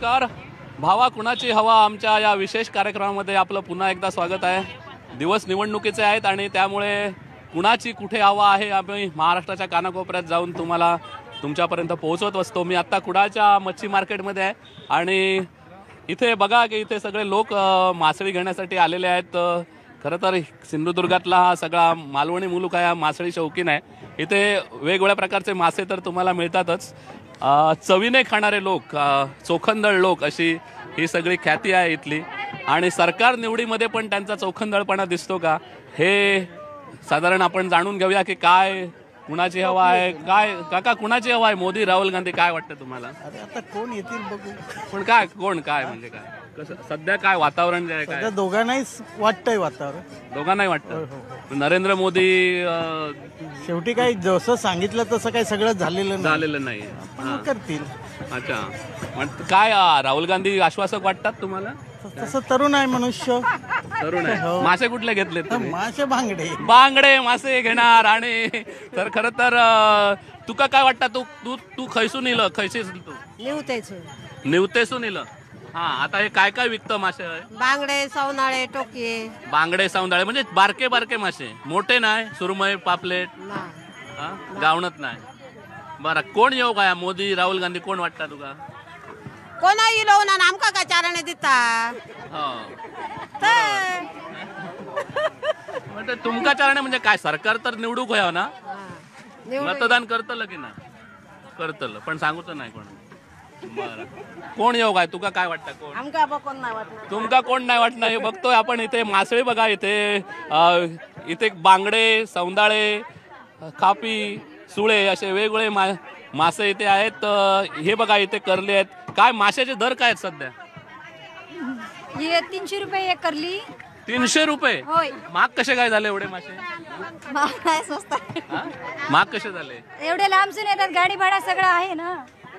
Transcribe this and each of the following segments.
नमस्कार भावा, कुणाची हवा आमच्या या विशेष कार्यक्रमामध्ये आपलं पुन्हा एकदा स्वागत आहे. दिवस निवडणुकीचे आहेत आणि त्यामुळे कुणाची कुठे हवा आहे आम्ही महाराष्ट्राच्या कानाकोपऱ्यात जाऊन तुम्हाला तुमच्यापर्यंत पोहोचवत असतो. मी आत्ता कुडाळच्या मच्छी मार्केटमध्ये आहे आणि इथे बघा की इथे सगळे लोक मासळी घेण्यासाठी आलेले आहेत. खरं तर सिंधुदुर्गातला हा सगळा मालवणी मुलूक हा मासळी शौकीन आहे. इथे वेगवेगळ्या प्रकारचे मासे तर तुम्हाला मिळतातच. चवीने खाणारे लोक, चोखंदळ लोक अशी ही सगळी ख्याती आहे इथली. आणि सरकार निवडीमध्ये पण त्यांचा चोखंदळपणा दिसतो का हे साधारण आपण जाणून घेऊया की काय कुणाची हवा आहे. काय काका, कुणाची हवा आहे? मोदी, राहुल गांधी, काय वाटतं तुम्हाला? आता कोण येतील बघू. पण काय कोण काय म्हणजे काय कसं सध्या काय वातावरण जे आहे काय दोघांनाही वाटतंय वातावरण. दोघांनाही वाटतं. नरेंद्र मोदी शेवटी काही जसं सांगितलं तसं काही सगळं झालेलं नाही करतील. अच्छा, मग काय राहुल गांधी आश्वासक वाटतात तुम्हाला? तसं तरुण आहे मनुष्य. तरुण आहे. मासे कुठले घेतले? मासे बांगडे मासे घेणार. आणि तर खरं तर तुका काय वाटतं? तू तू तू खैसून इलं खैशीस तू निवतेसून इलं. हा, आता हे काय काय विकतं मासे? बांगडे, सवनाळे, टोके. बांगडे, सौंदाळे म्हणजे बारके बारके मासे, मोठे नाही. सुरमई, पापलेट, गावणत नाही. बरं, कोण येऊ काय? मोदी, राहुल गांधी, कोण वाटतं तुका? कोणा येलो ना आमका का चारणे दिता. म्हणजे तुमका चारणे म्हणजे काय? सरकार तर निवडूक होया ना, मतदान करतलं की ना? करतलं, पण सांगूच नाही कोण. बरं, कोण येऊ काय? तुका काय वाटतं? कोण आमका कोण नाही वाटणार. तुमका कोण नाही वाटणार? हे बघतोय आपण इथे मासळी बघा. इथे बांगडे, सौंदाळे, खापी, सुळे असे वेगवेगळे मासे इथे आहेत. हे बघा इथे करले आहेत. काय माशाचे दर काय आहेत सध्या? 300 रुपये एक करली. 300 रुपये? होय. महाग कसे काय झाले एवढे मासे? स्वस्त. महाग कसे झाले? एवढे लांबसून येतात, गाडी भाडा सगळं आहे ना.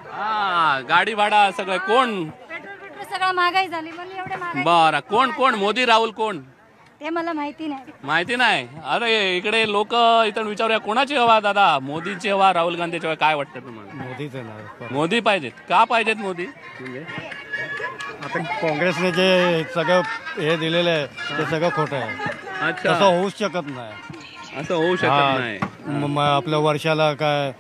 हा, गाडी भाडा सगळं. कोण? पेट्रोल सगळं महागाई झाली म्हणून एवढे महागाई. बरं, कोण कोण? मोदी, राहुल, कोण? ते मला माहिती नाही. माहिती नाही? अरे इकडे लोक इथं विचारूया, कोणाची हवा दादा? मोदीची हवा, राहुल गांधीची हवा? काय वाटतं तुम्हाला? मोदी पाहिजेत. का पाहिजेत मोदी? आपण काँग्रेसने जे सगळं हे दिलेलं आहे ते सगळं खोटं आहे. अच्छा, असं होऊच शकत नाही. असं होऊ शकत नाही. आपल्या वर्षाला काय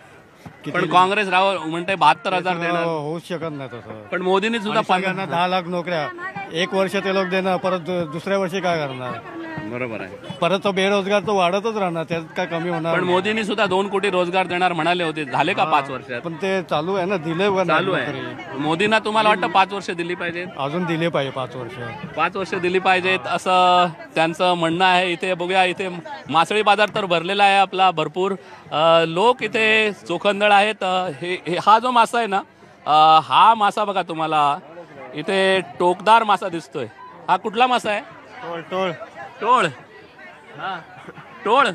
पण काँग्रेस राहुल म्हणते 72,000 देणार. होऊच शकत नाही तसं. पण मोदींनी सुद्धा 10 लाख नोकऱ्या एक वर्ष ते लोक देणार, परत दुसऱ्या वर्षी काय करणार? बरोबर आहे. परत तो बेरोजगार तो वाढतच राहणार, त्यात काय कमी होणार? पण मोदींनी सुद्धा 2 कोटी रोजगार देणार म्हणाले होते. झाले का 5 वर्षात? पण ते चालू आहे ना, दिले चालू आहे. मोदींना तुम्हाला वाटतं 5 वर्ष दिली पाहिजेत? अजून दिले पाहिजे 5 वर्ष. 5 वर्ष दिली पाहिजेत असं त्यांचं म्हणणं आहे. इथे बघूया, इथे मासळी बाजार तर भरलेला आहे आपला भरपूर. लोक इथे चोखंदळ आहेत. हा जो मासा आहे ना, हा मासा बघा तुम्हाला इथे टोकदार मासा दिसतोय. हा कुठला मासा आहे? टोळ. टोळ. हा, टोळ.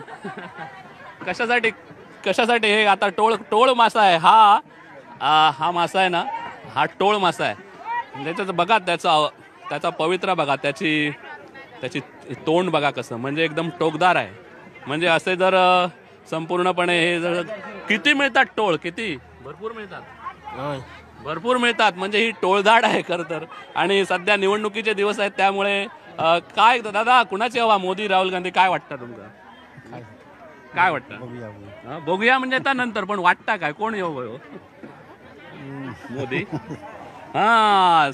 कशासाठी हे आता टोळ मासा आहे हा मासा आहे ना, हा टोळ मासा आहे. त्याच्यात बघा त्याचा पवित्रा बघा, त्याची तोंड बघा कसं, म्हणजे एकदम टोकदार आहे. म्हणजे असे जर संपूर्णपणे हे जर किती मिळतात टोळ? किती? भरपूर मिळतात. म्हणजे ही टोळधाड आहे खरं तर. आणि सध्या निवडणुकीचे दिवस आहेत त्यामुळे काय दादा, कुणाची हवा? मोदी, राहुल गांधी, काय वाटतं तुमचं? काय वाटतं? बघूया म्हणजे आता नंतर, पण वाटतं काय? कोण येऊ? मोदी. हा,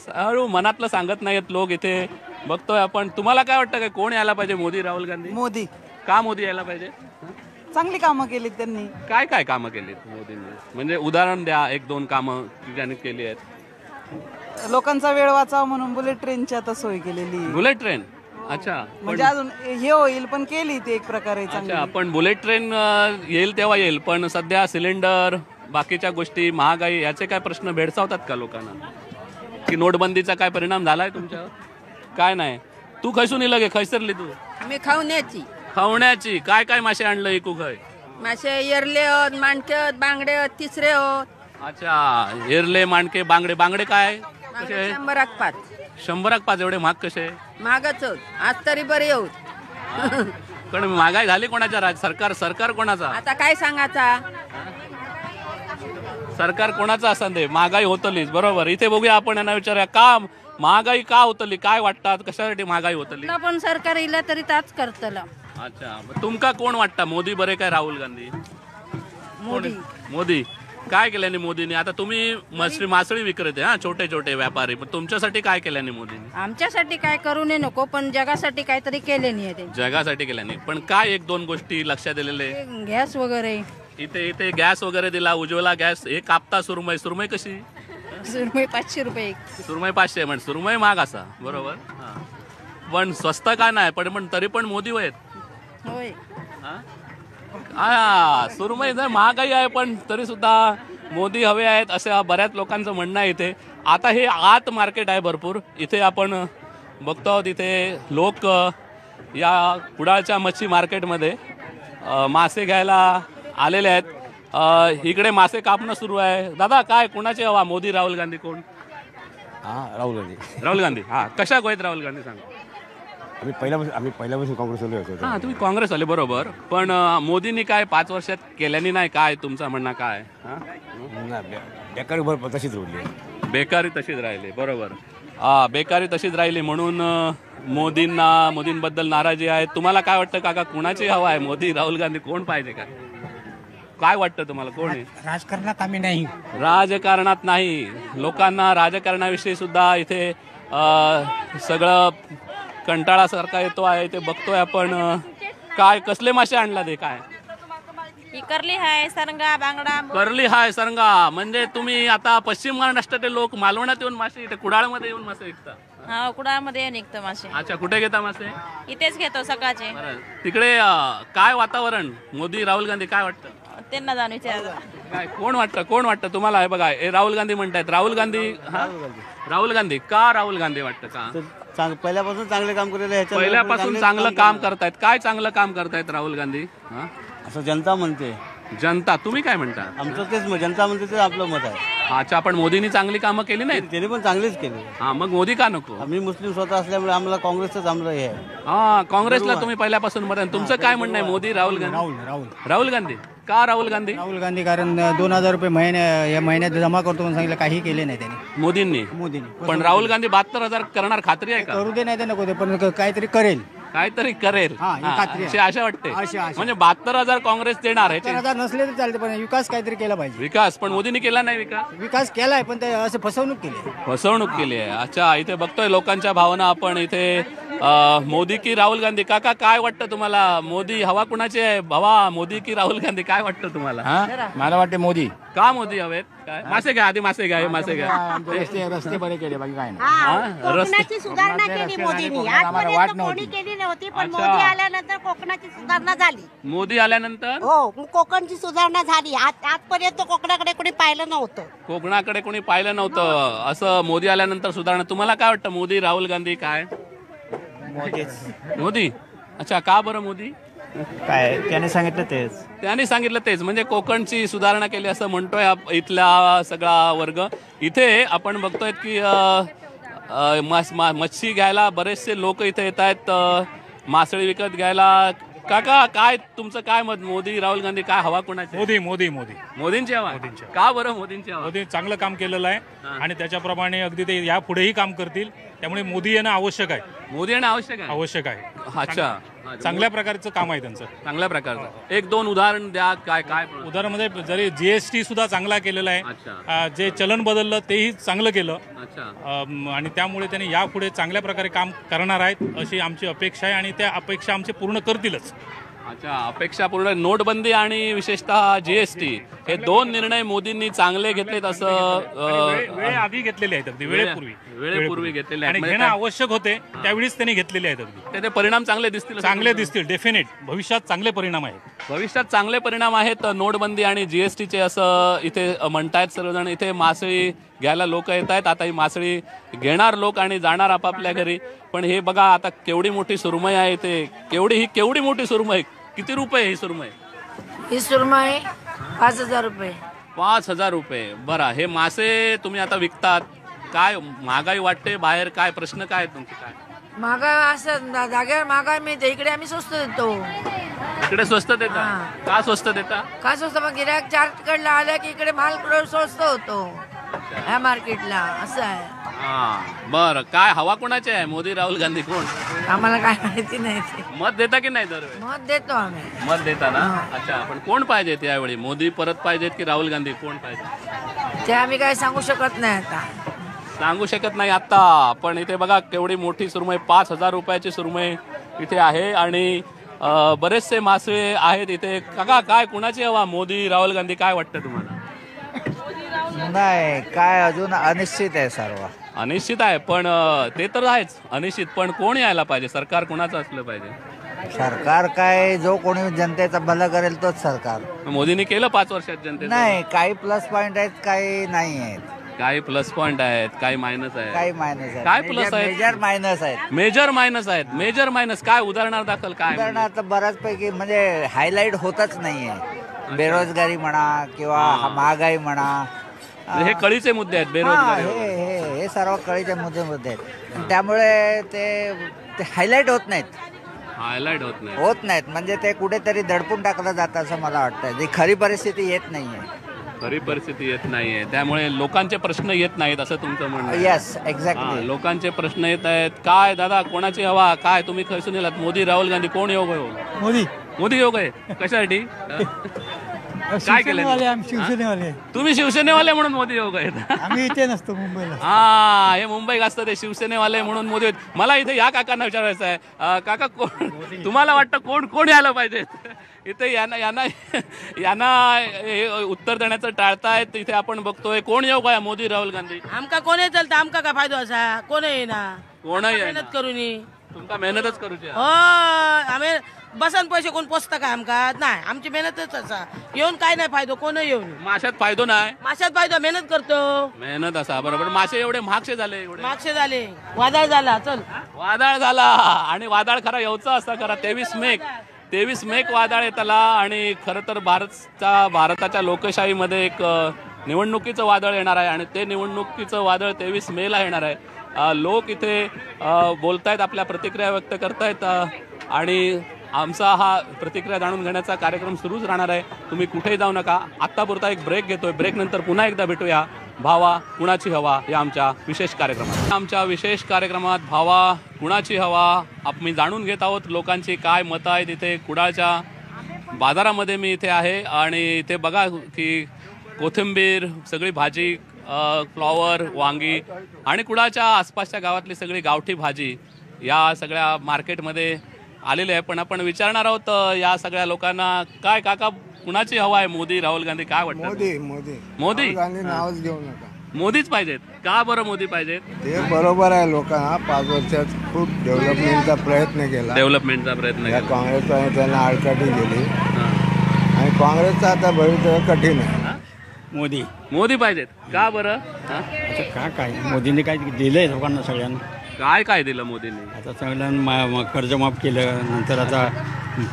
मनातलं सांगत नाहीत लोक इथे बघतोय आपण. तुम्हाला काय वाटतं? काय कोण यायला पाहिजे? मोदी, राहुल गांधी? मोदी. का मोदी यायला पाहिजे? चांगली कामं केली त्यांनी. काय काय कामं केलीत मोदींनी? म्हणजे उदाहरण द्या, 1-2 कामं ज्यांनी केली आहेत. लोकांचा वेळ वाचावा म्हणून बुलेट ट्रेनची आता सोय केलेली. Bullet train? अच्छा, म्हणजे अजून हे होईल, पण केली ती एक प्रकारे चांगली. अच्छा, पण बुलेट ट्रेन येईल तेव्हा येईल, पण सध्या सिलेंडर, बाकीच्या गोष्टी, महागाई याचे काय प्रश्न भेडसावतात का लोकांना? की नोटबंदीचा काय परिणाम झालाय तुमच्यावर? काय नाही. तू खैसून येईल गे? खैसरली तू? मी खावण्याची. काय काय मासे आणलं एकू? खय मासे? एरले होत, मांडके होत, बांगडे होत, तिसरे होत. अच्छा, एरले, मांडके, बांगडे. बांगडे काय कसे? 100 100 एवढे महाग कसे? महागच होत. आज तरी बरे होत. पण महागाई झाली कोणाच्या? सरकार कोणाचा? आता काय सांगायचा? सरकार कोणाचं असं दे, महागाई होतलीच, बरोबर. इथे बघूया आपण यांना विचारूया का महागाई का होतली, काय वाटतात, कशासाठी महागाई होतली? पण सरकार इला तरी ताच करतला. अच्छा, मग तुमका कोण वाटतं, मोदी बरे काय राहुल गांधी? मोदी काय केल्याने मोदीने? आता तुम्ही मासळी विक्रेते, हा, छोटे छोटे व्यापारी, पण तुमच्यासाठी काय केल्याने मोदीने? आमच्यासाठी काय करू नये नको, पण जगासाठी काहीतरी केले नाही ते. जगासाठी केल्याने, पण काय एक दोन गोष्टी लक्षात दिलेले? गॅस वगैरे, इथे गॅस वगैरे दिला, उज्ज्वला गॅस, हे कापता सुरमई कशी? सुरमई 500 रुपये एक. सुरमई 500, म्हणजे सुरमई महाग असा, बरोबर. हा, पण स्वस्त काय नाही, पण तरी पण मोदी वयत. होय, हा, सुरमई जर महागाई आहे पण तरी सुद्धा मोदी हवे आहेत असं बऱ्याच लोकांचं म्हणणं आहे इथे. आता हे आत मार्केट आहे भरपूर, इथे आपण बघतो आहोत. इथे लोक या कुडाळच्या मच्छी मार्केटमध्ये मासे घ्यायला आलेले आहेत. इकडे मासे कापणं सुरू आहे. दादा, काय कोणाची हवा, मोदी राहुल गांधी, कोण? राहुल गांधी. राहुल गांधी, हा. कशा गोयत राहुल गांधी, सांगा. आम्ही पहिल्यापासून काँग्रेसला होतो. हां, तुम्ही काँग्रेस आले, बरोबर. पण मोदींनी काय 5 वर्षात केल्याने नाही, काय तुमचं म्हणणं काय? बेकारी भरपूर तशीच उरली, बेकारी तशीच राहिली, बरोबर. बेकारी तशीच राहिली म्हणून मोदींबद्दल नाराजी आहे. तुम्हाला काय वाटतं काका, कुणाची हवा आहे, मोदी राहुल गांधी, कोण पाहिजे? काय वाटतं तुम्हाला, कोण आहे? राजकारणात आम्ही नाही. राजकारणात नाही, लोकांना राजकारणाविषयी सुद्धा इथे सगळं कंटाळासारखा येतो आहे. ते बघतोय आपण. काय कसले मासे आणला ते, काय? करली हाय, सरंगा, बांगडा. करली हाय, सरंगा, म्हणजे तुम्ही आता पश्चिम महाराष्ट्रातील लोक मालवणात येऊन मासे, इथे कुडाळमध्ये येऊन मासे विकता? हा, कुडाळमध्ये निघतो मासे. अच्छा, कुठे घेता मासे? इथेच घेतो सकाळचे. तिकडे काय वातावरण, मोदी राहुल गांधी, काय वाटतं? त्यांना जाणून विचार. काय कोण वाटतं तुम्हाला? हे बघा, हे राहुल गांधी म्हणतायत. राहुल गांधी, राहुल गांधी का? राहुल गांधी वाटतं का? पहिल्यापासून चांगले काम केलेले, पहिल्यापासून चांगलं काम करतायत. काय चांगलं काम करतायत राहुल गांधी? असं जनता म्हणते. जनता, तुम्ही काय म्हणता? आमचं तेच जनता म्हणते, ते आपलं मत आहे. अच्छा, पण मोदींनी चांगली कामं केली नाही? त्यांनी पण चांगलीच केली. हा, मग मोदी का नको? आम्ही मुस्लिम स्वतः असल्यामुळे आम्हाला काँग्रेसच आमलं हे आहे. हा, काँग्रेसला तुम्ही पहिल्यापासून मत आहे. तुमचं काय म्हणणं आहे, मोदी राहुल गांधी? राहुल गांधी का? राहुल गांधी कारण 2000 रुपये या महिन्यात जमा करतो म्हणून सांगितलं, काही केले नाही त्यांनी, मोदींनी. पण राहुल गांधी 72,000 करणार, खात्री आहे का? करू दे नाही ते नको दे, पण काहीतरी करेल. काहीतरी करेल, हा, ही खात्री आहे. अशी आशा वाटते. म्हणजे 72,000 काँग्रेस देणार आहे. 70,000 नसले तर चालते, पण विकास काहीतरी केला पाहिजे. विकास, पण मोदींनी केला नाही विकास. विकास केलाय, पण ते असं फसवणूक केली आहे. अच्छा, इथे बघतोय लोकांच्या भावना आपण. इथे मोदी की राहुल गांधी, काका काय वाटतं तुम्हाला, मोदी हवा कुणाची आहे? भावा, मोदी की राहुल गांधी, काय वाटतं तुम्हाला? मला वाटते मोदी. का मोदी हवेत? काय? मासे घ्या आधी, मासे घ्या. रस्ते बरे केले, बाकी काय नाही. कोकणाची सुधारणा केली मोदींनी. आजपर्यंत कोणी केली नव्हती, पण मोदी आल्यानंतर कोकणाची सुधारणा झाली. मोदी आल्यानंतर हो, कोकणची सुधारणा झाली. आजपर्यंत कोकणाकडे कोणी पाहिलं नव्हतं. कोकणाकडे कोणी पाहिलं नव्हतं, असं मोदी आल्यानंतर सुधारणा. तुम्हाला काय वाटतं, मोदी राहुल गांधी, काय? मोदी. अच्छा, का बरं मोदी? काय त्याने सांगितलं तेच. म्हणजे कोकणची सुधारणा केली असं म्हणतोय इथला सगळा वर्ग. इथे आपण बघतोय की मच्छी घ्यायला बरेचसे लोक इथे येत आहेत, मासळी विकत घ्यायला. काका, काय तुमचं काय मत, मोदी राहुल गांधी, काय हवा कोणाची? मोदींची हवा. का बरं मोदींची हवा? मोदी चांगलं काम केलेलं आहे आणि त्याच्याप्रमाणे अगदी ते यापुढेही काम करतील. त्यामुळे मोदी येणं आवश्यक आहे. आवश्यक आहे. अच्छा, चांगल्या प्रकारचं काम आहे त्यांचं. चांगल्या प्रकारचं. 1-2 उदाहरण द्या. काय उदाहरणामध्ये जरी जीएसटी सुद्धा चांगला केलेला आहे, जे चलन बदललं तेही चांगलं केलं. आणि त्यामुळे त्यांनी यापुढे चांगल्या प्रकारे काम करणार आहेत अशी आमची अपेक्षा आहे आणि त्या अपेक्षा आमचे पूर्ण करतीलच. अच्छा, अपेक्षा पूर्ण. नोटबंदी आणि विशेषतः जीएसटी हे 2 निर्णय मोदींनी चांगले घेतलेत असं वेळ आधी घेतलेले आहेत, अगदी वेळेपूर्वी घेतलेले आणि घेणं आवश्यक होते त्यावेळीच त्यांनी घेतलेले आहेत. अगदी त्याचे परिणाम चांगले दिसतील. डेफिनेट भविष्यात चांगले परिणाम आहेत. नोटबंदी आणि जीएसटीचे असं इथे म्हणतायत सर्वजण. इथे मासळी घ्यायला लोक येत आहेत. आता ही मासळी घेणार लोक आणि जाणार आपापल्या घरी. पण हे बघा, आता केवढी मोठी सुरमई आहे इथे. केवढी मोठी सुरमई. किती रुपये ही सुरमई? ही सुरमई 5,000 रुपये. 5,000 रुपये. बरं, हे मासे तुम्ही आता विकतात. काय महागाई वाटते बाहेर? काय प्रश्न काय तुमचे? काय महागाई असं जागेवर महागाई मिळते, इकडे आम्ही स्वस्त देतो. इकडे स्वस्त देता? का स्वस्त देता? का स्वस्त मग गिरायक चार तिकडला आल्या की इकडे माल स्वस्त होतो ह्या मार्केटला, असं आहे. हा बरं. काय हवा कोणाची आहे, मोदी राहुल गांधी कोण? आम्हाला काय माहिती नाही ते. मत देता की नाही दरवेळी? मत देतो आम्ही. मत देता ना. अच्छा, पण कोण पाहिजेत यावेळी, मोदी परत पाहिजेत की राहुल गांधी, कोण पाहिजे ते आम्ही काय सांगू शकत नाही आता. सांगू शकत नाही आता. पण इथे बघा केवढी मोठी सुरमई, 5,000 रुपयाची सुरमई इथे आहे आणि बरेचसे मासे आहेत इथे. काका काय कुणाची हवा, मोदी राहुल गांधी, काय वाटतं तुम्हाला? नाही, काय अजून अनिश्चित आहे सर्व. अनिश्चित आहे, पण ते तर आहेच अनिश्चित, पण कोण यायला पाहिजे, सरकार कोणाचं असलं पाहिजे? सरकार काय, जो कोणी जनतेचं भलं करेल तोच सरकार. मोदींनी केलं 5 वर्षात जनतेचं. नाही, काही प्लस पॉइंट आहेत, काही नाही आहेत. काही प्लस पॉइंट आहेत, काही मायनस आहेत. काही मायनस आहेत. काय प्लस आहेत? मेजर मायनस आहेत. मेजर मायनस आहेत. मेजर मायनस काय, उदाहरणादाखल काय? उदाहरणार्थ बऱ्याचपैकी म्हणजे हायलाईट होतच नाहीये. बेरोजगारी म्हणा किंवा महागाई म्हणा, हे कळीचे मुद्दे आहेत. बेरोजगारी हे सर्व कळीचे मुद्दे आहेत. त्यामुळे ते हायलाईट होत नाहीत. होत नाहीत म्हणजे ते कुठेतरी दडपून टाकलं जातं असं मला वाटतं. जी खरी परिस्थिती येत नाहीये. खरी परिस्थिती येत नाहीये, त्यामुळे लोकांचे प्रश्न येत नाहीत असं तुमचं म्हणणं आहे? Yes, exactly. लोकांचे प्रश्न येत आहेत. काय दादा, कोणाची हवा, काय तुम्ही खैसून येलात, मोदी राहुल गांधी, कोण योग आहे? मोदी योग आहे. कशासाठी? काय केलं? शिवसेनेवाले. तुम्ही शिवसेनेवाले म्हणून मोदी योग आहेत? आम्ही इथे नसतो मुंबईला. हा, हे मुंबई असतं ते शिवसेनेवाले म्हणून मोदी. मला इथे या काकांना विचारायचं आहे, काका कोण तुम्हाला वाटतं कोण यायला पाहिजे इथे? यांना उत्तर देण्याचं टाळतायत. इथे आपण बघतोय कोण योग आहे, मोदी राहुल गांधी? आमका कोणी चालतं, आमका काय फायदा असा, कोण येईना, कोणही मेहनत करूनी. तुमका मेहनतच करूची आहे. हो, आम्ही बसन पैसे कोण पोचता काय आमका नाही, आमची मेहनतच असा. येऊन काय नाही फायदो, कोण येऊन. माशात फायदो नाही, माशात फायदा, मेहनत करतो, मेहनत असा. बरोबर. मासे एवढे महागशे झाले, मागशे झाले, वादळ झाला. चल, वादळ झाला आणि वादळ खरा येऊचा असता खरा. 23 मेक वादळ येताला. आणि खरं तर भारताच्या लोकशाहीमध्ये एक निवडणुकीचं वादळ येणार आहे आणि ते निवडणुकीचं वादळ 23 मेला येणार आहे. लोक इथे बोलतायत, आपल्या प्रतिक्रिया व्यक्त करतायत आणि आमचा हा प्रतिक्रिया जाणून घेण्याचा कार्यक्रम सुरूच राहणार आहे. तुम्ही कुठेही जाऊ नका. आत्तापुरता एक ब्रेक घेतोय. ब्रेक नंतर पुन्हा एकदा भेटूया भावा कुणाची हवा या आमच्या विशेष कार्यक्रमात. भावा कुणाची हवा आम्ही जाणून घेत आहोत. लोकांची काय मतं आहेत. इथे कुडाळच्या बाजारामध्ये मी इथे आहे आणि इथे बघा की कोथिंबीर, सगळी भाजी, फ्लॉवर, वांगी आणि कुडाळच्या आसपासच्या गावातली सगळी गावठी भाजी या सगळ्या मार्केटमध्ये आलेले आहे. पण आपण विचारणार आहोत या सगळ्या लोकांना, काय काका कुणाची हवा आहे, मोदी राहुल गांधी, काय वाटतं? मोदी नावच घेऊ नका. मोदीच पाहिजेत. का बरं मोदी पाहिजेत? ते बरोबर आहे. लोकांना 5 वर्षात खूप डेव्हलपमेंटचा प्रयत्न केला. काँग्रेसने त्यांना आडकाठी केली आणि काँग्रेसचं आता भविष्य कठीण आहे. मोदी पाहिजेत. का बरं? काय मोदींनी काय दिलंय लोकांना, सगळ्यांना काय दिलं मोदींनी? आता सगळ्यांना कर्ज माफ केलं. नंतर आता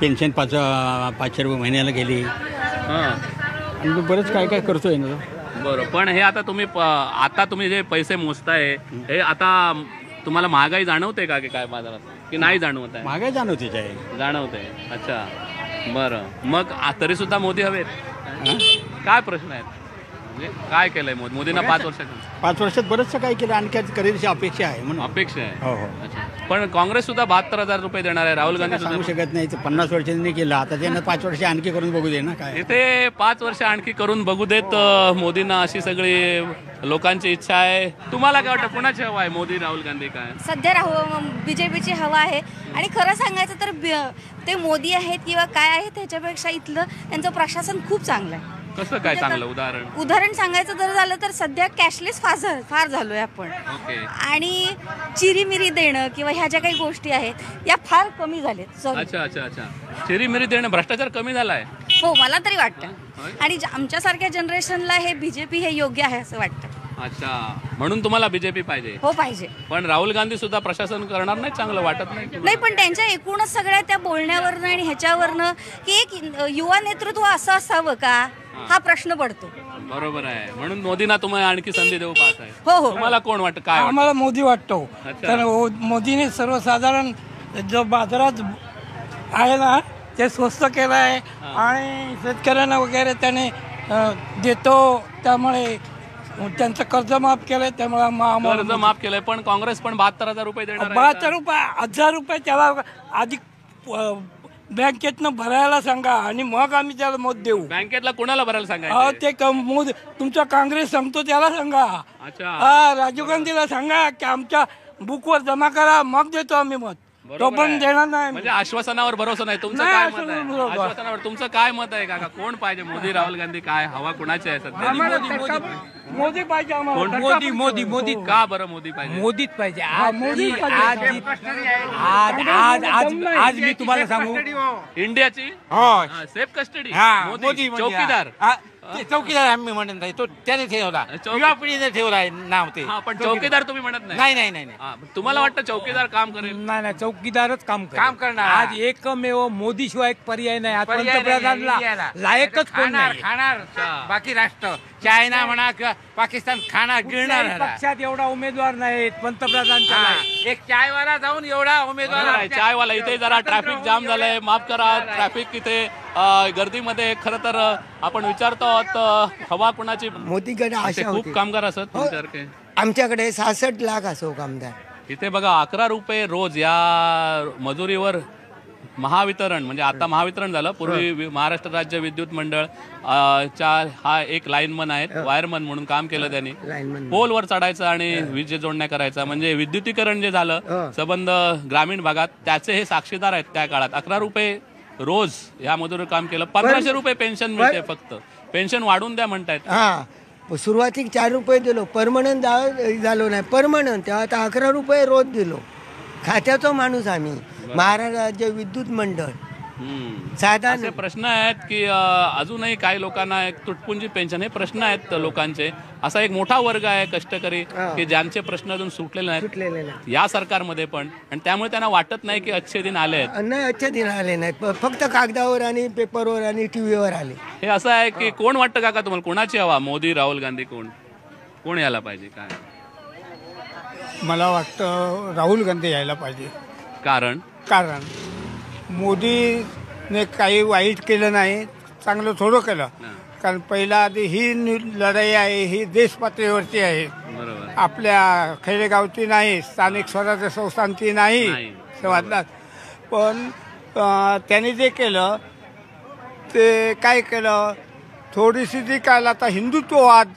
पेन्शन 500 रुपये महिन्याला गेली आणि बरंच काय करतोय ना. बरं. पण हे आता तुम्ही जे पैसे मोजताय, हे आता तुम्हाला महागाई जाणवते का की काय बाजारात, की नाही जाणवत आहे? महागाई जाणवते. अच्छा, बरं. मग तरी सुद्धा मोदी हवेत? काय प्रश्न आहेत, काय केलंय मोदींना 5 वर्षात बरंचसं काय केलं, आणखी करेलची अपेक्षा आहे म्हणून. अपेक्षा आहे. हो. पण काँग्रेस सुद्धा 72,000 रुपये देणार आहे. राहुल गांधी सांगू शकत नाही. 50 वर्षांनी केलं, आता त्यांना 5 वर्ष आणखी करून बघू दे ना. काय इथे 5 वर्ष आणखी करून बघू देत मोदींना, अशी सगळी लोकांची इच्छा आहे. तुम्हाला काय वाटतं, कोणाची हवा आहे, मोदी राहुल गांधी? काय सध्या बीजेपीची हवा आहे. आणि खरं सांगायचं तर ते मोदी आहेत किंवा काय आहेत त्याच्यापेक्षा इथलं त्यांचं प्रशासन खूप चांगलं आहे. कसं काय चांगलं उदाहरण सांगायचं जर झालं तर सध्या कॅशलेस फार झालोय आपण. आणि चिरीमिरी देणं किंवा ह्या ज्या काही गोष्टी आहेत या फार कमी झाल्यात. अच्छा. चिरीमिरी देणं, भ्रष्टाचार कमी झालाय. हो, मला तरी वाटतं. आणि आमच्यासारख्या जनरेशनला हे बीजेपी हे योग्य आहे असं वाटतं. अच्छा, म्हणून तुम्हाला बीजेपी पाहिजे? हो, पाहिजे. पण राहुल गांधी सुद्धा प्रशासन करणार नाही, चांगलं वाटत नाही? पण त्यांच्या एकूणच सगळ्या त्या बोलण्यावरनं आणि ह्याच्यावरनं की एक युवा नेतृत्व असं असावं का, हा प्रश्न पडतो. बरोबर आहे. म्हणून मोदींना तुम्हाला आणखी संधी देऊ पाहत आहे. हो. तुम्हाला कोण वाटतं? काय आम्हाला मोदी वाटतो. तर मोदीने सर्वसाधारण जो बाजारात आहे ना ते स्वस्त केलं आहे आणि शेतकऱ्यांना वगैरे त्याने देतो, त्यामुळे त्यांचं कर्ज माफ केलंय, त्यामुळे कर्ज माफ केलंय. पण काँग्रेस पण 72,000 रुपये देणार आहे. 72 रुपये 1000 रुपये त्याला आधी बँकेतनं भरायला सांगा आणि मग आम्ही त्याला मत देऊ. बँकेतला कोणाला भरायला सांगायचं? ते तुमचा काँग्रेस सांगतो त्याला सांगा. हा, राजीव गांधीला सांगा की आमच्या बुकवर जमा करा, मग देतो आम्ही मत. तो पण देणार नाही. म्हणजे आश्वासनावर भरोसा नाही तुमचं. काय मत आहे आश्वासनावर? तुमचं काय मत आहे काका? कोण पाहिजे, मोदी राहुल गांधी? काय हवा कुणाची आहे सध्या? मोदी पाहिजे आम्हाला. मोदी का बरं मोदी पाहिजे? मोदीच पाहिजे. आज मी तुम्हाला सांगू, इंडियाची सेफ कस्टडी मोदी चौकीदार. चौकीदार आम्ही म्हणत नाही, तो त्याने ठेवला, युवा पिढीने ठेवला नाव ते. पण चौकीदार तुम्ही म्हणत नाही. नाही नाही तुम्हाला वाटतं चौकीदार काम करेल? नाही, चौकीदारच काम करणार. आज एकमेव मोदी शिवाय एक पर्याय नाही. आज पंतप्रधानला लायकच कोण नाही. खाणार बाकी राष्ट्र चायना म्हणा किंवा पाकिस्तान खाणार गिळणार. पक्षात एवढा उमेदवार नाहीत पंतप्रधानचा. एक चायवाला जाऊन एवढा उमेदवार. चायवाला इथे जरा ट्रॅफिक जाम झालंय, माफ करा. ट्रॅफिक इथे गर्दीमध्ये खरं तर आपण विचारतो आहोत हवा कुणाची? मोदीकडे आशा खूप होती. कामगार असत तुमच्यासारखे. आमच्याकडे 66 लाख असो कामगार. इथे बघा 11 रुपये रोज या मजुरीवर महावितरण, म्हणजे आता महावितरण झालं, पूर्वी महाराष्ट्र राज्य विद्युत मंडळ च्या हा एक लाईनमन आहेत, वायरमन म्हणून काम केलं त्यांनी. पोलवर चढायचं आणि वीज जोडण्या करायचा. म्हणजे विद्युतीकरण जे झालं संबंध ग्रामीण भागात, त्याचे हे साक्षीदार आहेत. त्या काळात 11 रुपये रोज या मजुरीवर काम केलं. 1500 रुपये पेन्शन मिळते फक्त. पेन्शन वाढून द्या म्हणतायत. हा, सुरुवातीक 4 रुपये दिलो, परमनंट झालो नाही. परमनंट तेव्हा आता 11 रुपये रोज दिलो. खात्याचा माणूस आम्ही, महाराष्ट्र राज्य विद्युत मंडळ. असे प्रश्न आहेत की अजूनही काही लोकांना एक तुटपुंजी पेन्शन, हे प्रश्न आहेत लोकांचे. असा एक मोठा वर्ग आहे कष्टकरी की ज्यांचे प्रश्न अजून सुटलेले नाहीत या सरकारमध्ये पण, आणि त्यामुळे त्यांना वाटत नाही की अच्छे दिन आले आहेत. नाही, अच्छे दिन आले नाहीत, फक्त कागदावर आणि पेपरवर आणि टीव्हीवर आले. हे असं आहे की कोण वाटतं काका तुम्हाला, कोणाची हवा? मोदी, राहुल गांधी, कोण यायला पाहिजे? काय मला वाटतं राहुल गांधी यायला पाहिजे. कारण मोदीने काही वाईट केलं नाही, चांगलं थोडं केलं. कारण पहिला आधी ही लढाई आहे, ही देश पातळीवरची आहे, आपल्या खेडेगावची नाही, स्थानिक स्वराज्य संस्थांची नाही समजलात. पण त्यांनी जे केलं ते काय केलं, थोडीशी जी काय आता हिंदुत्ववाद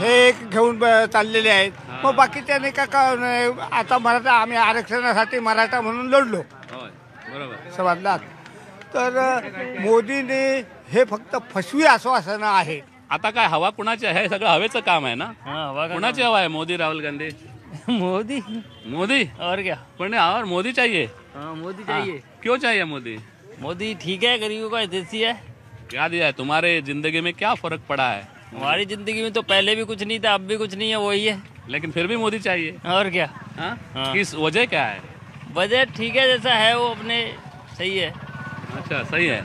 हे घेऊन चाललेले आहेत. मग बाकी त्याने काय आता मराठा, आम्ही आरक्षणासाठी मराठा म्हणून लढलो समजलात. तर मोदीने हे फक्त फसवी आश्वासनं आहे. आता काय हवा कुणाची आहे? हे सगळं हवेचं काम आहे ना. कुणाची हवा आहे? मोदी, राहुल गांधी? मोदी और क्या? पण और मोदी चाहिए. मोदी चाहिए. क्यों चाहिए मोदी? मोदी ठीक है, गरीबों का हितैषी है. क्या दिया है? तुम्हारे जिंदगी में क्या फर्क पड़ा है? हमारी जिंदगी में तो पहले भी कुछ नहीं था, अब भी कुछ नहीं है, वही है. लेकिन फिर भी मोदी चाहिए. और क्या? किस वजह क्या है? वजह ठीक है, जैसा है वो अपने सही है. अच्छा, सही है.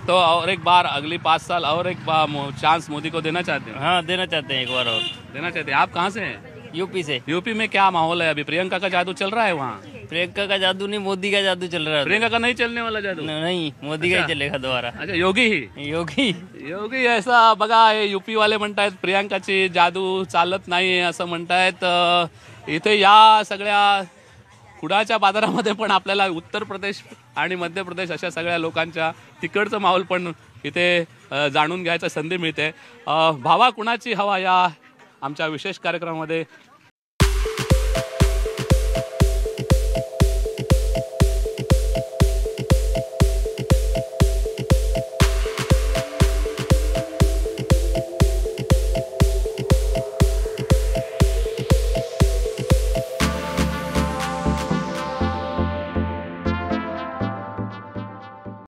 तो और एक बार अगली 5 साल और एक बार चांस मोदी को देना चाहते हैं? हाँ, देना चाहते हैं, एक बार और देना चाहते हैं. आप कहाँ से हैं? यूपी से. यूपी में क्या माहौल है अभी? प्रियंका का जादू चल रहा है वहाँ? प्रियंका का जादू नहीं, मोदी का जादू चल रहा है. प्रियंका का नहीं चलने वाला जादू? नहीं, मोदी का ही चलेगा दोबारा. अच्छा, योगी ऐसा बघा. हे युपी वाले म्हणतायत प्रियंकाची जादू चालत नाही असं म्हणतायत. इथे या सगळ्या कुडाच्या बाजारामध्ये पण आपल्याला उत्तर प्रदेश आणि मध्य प्रदेश अशा सगळ्या लोकांच्या तिकडचं माहोल पण इथे जाणून घ्यायची संधी मिळते. भावा कुणाची हवा या आमच्या विशेष कार्यक्रमामध्ये